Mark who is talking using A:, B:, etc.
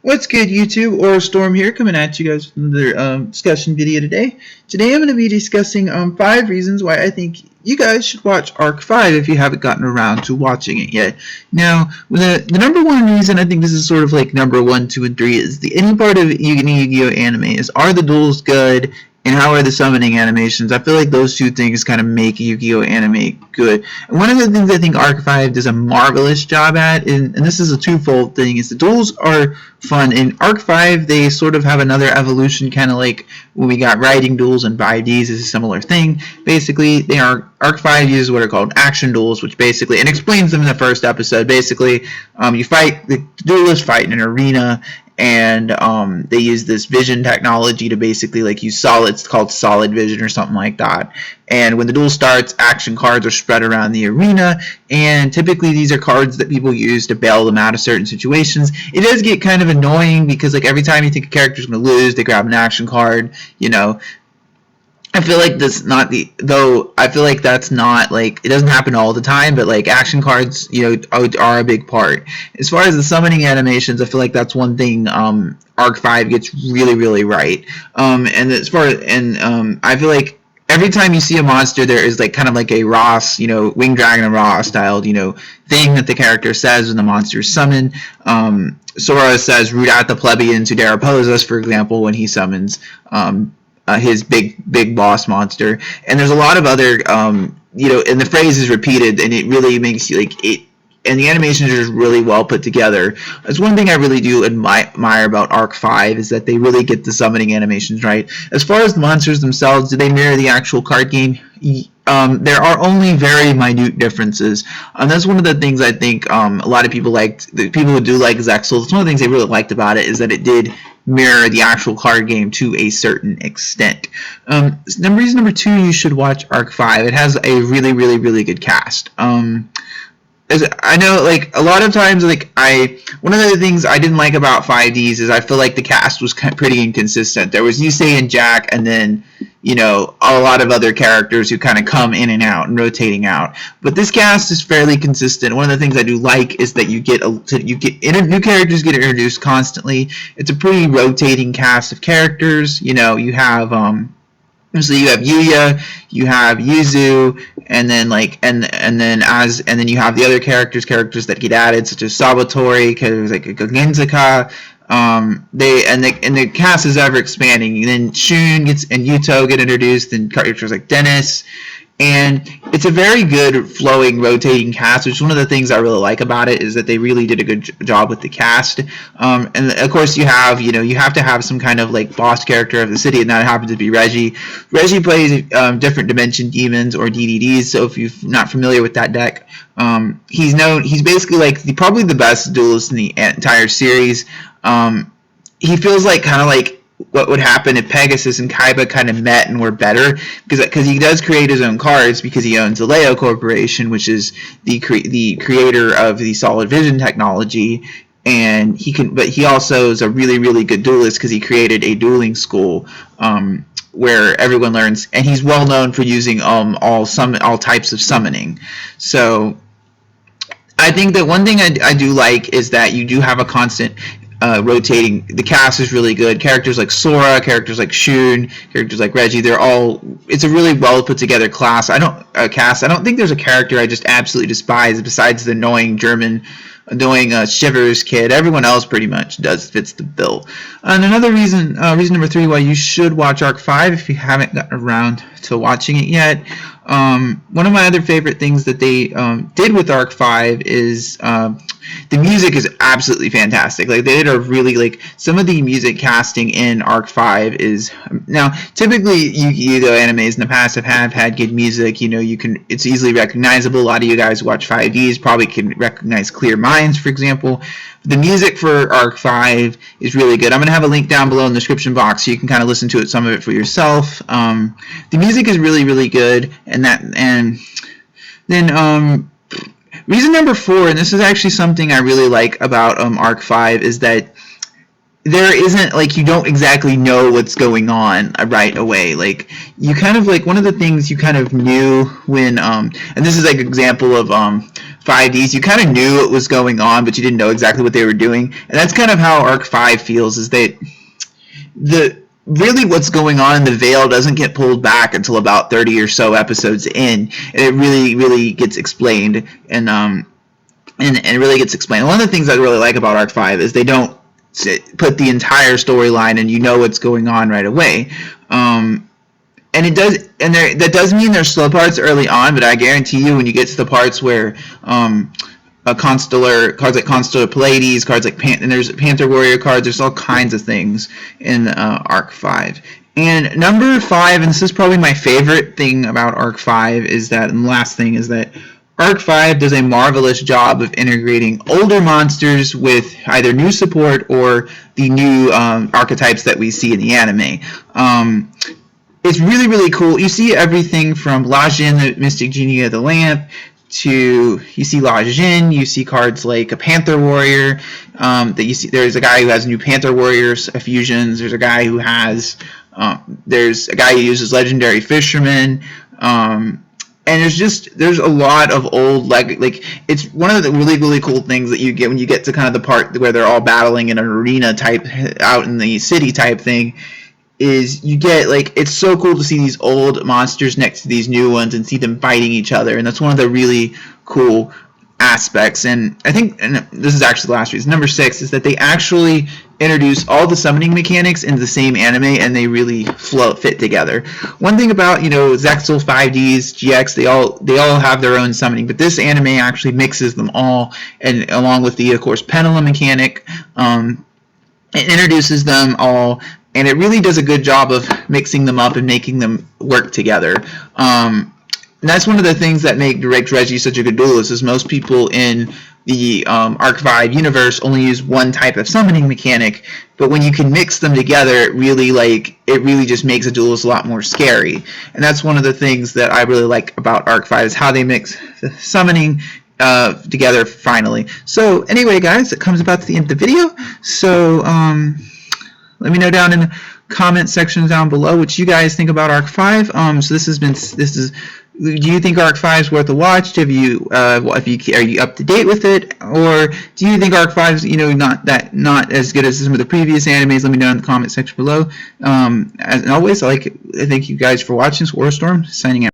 A: What's good, YouTube? Aura Storm here, coming at you guys with another discussion video today. Today I'm going to be discussing 5 reasons why I think you guys should watch Arc-V if you haven't gotten around to watching it yet. Now, the number one reason, I think this is sort of like number 1, 2, and 3, is the any part of Yu-Gi-Oh anime is, are the duels good? And how are the summoning animations? I feel like those two things kind of make Yu-Gi-Oh anime good. And one of the things I think Arc-V does a marvelous job at, and this is a twofold thing, is the duels are fun. In Arc-V, they sort of have another evolution, kind of like when we got writing duels and 5Ds is a similar thing. Basically, Arc-V uses what are called action duels, which basically, and explains them in the first episode. Basically, you fight, the duelists fight in an arena, and they use this vision technology to basically use it's called solid vision or something like that. And when the duel starts, action cards are spread around the arena, and typically these are cards that people use to bail them out of certain situations. It does get kind of annoying because every time you think a character's going to lose, they grab an action card, I feel like that's not I feel like that's not it doesn't happen all the time, but action cards, are a big part. As far as the summoning animations, I feel like that's one thing Arc-V gets really, really right. I feel like every time you see a monster, there is kind of a Ross, Winged Dragon and Raw styled, thing that the character says when the monster is summoned. Sora says, "Root out the plebeians who dare oppose us," for example, when he summons his big boss monster. And there's a lot of other and the phrase is repeated, and it really makes you and the animations are just really well put together. That's one thing I really do admire about Arc-V, is that they really get the summoning animations right. As far as the monsters themselves, do they mirror the actual card game? There are only very minute differences. That's one of the things I think a lot of people liked. The people who do like Zexal, it's one of the things they really liked about it, is that it did mirror the actual card game to a certain extent. Reason number 2, you should watch Arc-V. It has a really, really, really good cast. I know, a lot of times, one of the things I didn't like about 5Ds is I feel like the cast was pretty inconsistent. There was Yusei and Jack, and then, a lot of other characters who kind of come in and out and rotating out. But this cast is fairly consistent. One of the things I do like is that new characters get introduced constantly. It's a pretty rotating cast of characters. You have so you have Yuya, you have Yuzu, and then then you have the other characters that get added, such as Sabatori, characters like Genzaka. The cast is ever expanding. And then Shun and Yuto get introduced, and characters like Dennis. And it's a very good flowing, rotating cast, which is one of the things I really like about it, is that they really did a good job with the cast. And of course you have to have some kind of boss character of the city, and that happens to be Reggie. Reggie plays different dimension demons, or DDDs, so if you're not familiar with that deck, he's basically probably the best duelist in the entire series. He feels kind of what would happen if Pegasus and Kaiba kind of met and were better, because he does create his own cards, because he owns the Leo Corporation, which is the creator of the solid vision technology, and he also is a really, really good duelist, because he created a dueling school where everyone learns, and he's well known for using all types of summoning. So I think that one thing I do like is that you do have a constant rotating. The cast is really good. Characters like Sora, characters like Shun, characters like Reggie, it's a really well put together cast. I don't think there's a character I just absolutely despise besides the annoying Shivers kid. Everyone else pretty much fits the bill. And another reason number 3 why you should watch Arc-V if you haven't gotten around to watching it yet. One of my other favorite things that they did with Arc-V is the music is absolutely fantastic. They did a really some of the music casting in Arc-V is, now typically Yu-Gi-Oh animes in the past have had good music. It's easily recognizable. A lot of you guys who watch 5Ds probably can recognize Clear Minds, for example. The music for Arc-V is really good. I'm going to have a link down below in the description box so you can kind of listen to some of it for yourself. The music is really, really good, and then reason number 4, and this is actually something I really like about Arc-V, is that there isn't, like, you don't exactly know what's going on right away. Like, you kind of, like, one of the things you kind of knew when and this is like an example of 5Ds, you kind of knew what was going on, but you didn't know exactly what they were doing. And that's kind of how Arc-V feels, is that really what's going on in the veil doesn't get pulled back until about 30 or so episodes in, and it really gets explained, and it really gets explained. One of the things I really like about Arc-V is they don't put the entire storyline and you know what's going on right away. And it does, and that does mean there's slow parts early on, but I guarantee you when you get to the parts where cards like Constellar Pleiades, cards like and there's Panther Warrior cards, there's all kinds of things in Arc-V. And number 5, and this is probably my favorite thing about Arc-V, is that, and the last thing is that Arc-V does a marvelous job of integrating older monsters with either new support or the new archetypes that we see in the anime. It's really cool. You see everything from La Jinn, the Mystic Genie of the Lamp, to you see La Jinn, you see cards like a Panther Warrior, that you see. There's a guy who has new Panther Warriors fusions. There's a guy who has there's a guy who uses Legendary Fisherman. And there's a lot of old, like it's one of the really cool things that you get when you get to kind of the part where they're all battling in an arena type, out in the city type thing, is you get, like, it's so cool to see these old monsters next to these new ones and see them fighting each other, and that's one of the really cool aspects. And I think, and this is actually the last reason, number 6, is that they actually introduce all the summoning mechanics into the same anime, and they really fit together. One thing about, Zexal, 5Ds, GX, they all have their own summoning, but this anime actually mixes them all, and along with the, of course, pendulum mechanic, it introduces them all, and it really does a good job of mixing them up and making them work together. And that's one of the things that make Reggie such a good duelist, is most people in the Arc-V universe only use one type of summoning mechanic, but when you can mix them together, it really just makes a duelist a lot more scary. And that's one of the things that I really like about Arc-V, is how they mix the summoning together finally. So anyway, guys, it comes about to the end of the video. So let me know down in the comment section down below what you guys think about Arc-V. So do you think Arc-V is worth a watch? Are you up to date with it, or do you think Arc-V is not as good as some of the previous animes? Let me know in the comment section below. As always, I thank you guys for watching. This Warstorm signing out.